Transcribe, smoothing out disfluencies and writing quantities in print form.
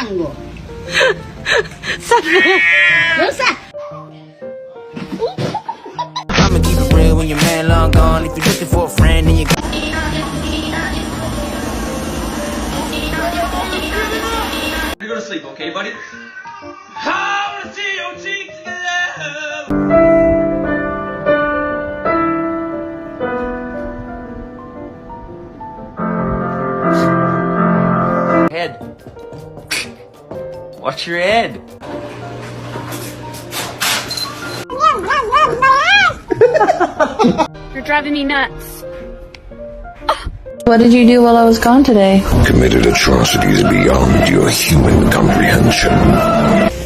tango. Rosa. I'ma keep it real when your man long gone. If you're looking for a friend, then you got. You go to sleep, okay, buddy? I wanna see your cheeks love. Head. Watch your head. You're driving me nuts. What did you do while I was gone today? Committed atrocities beyond your human comprehension.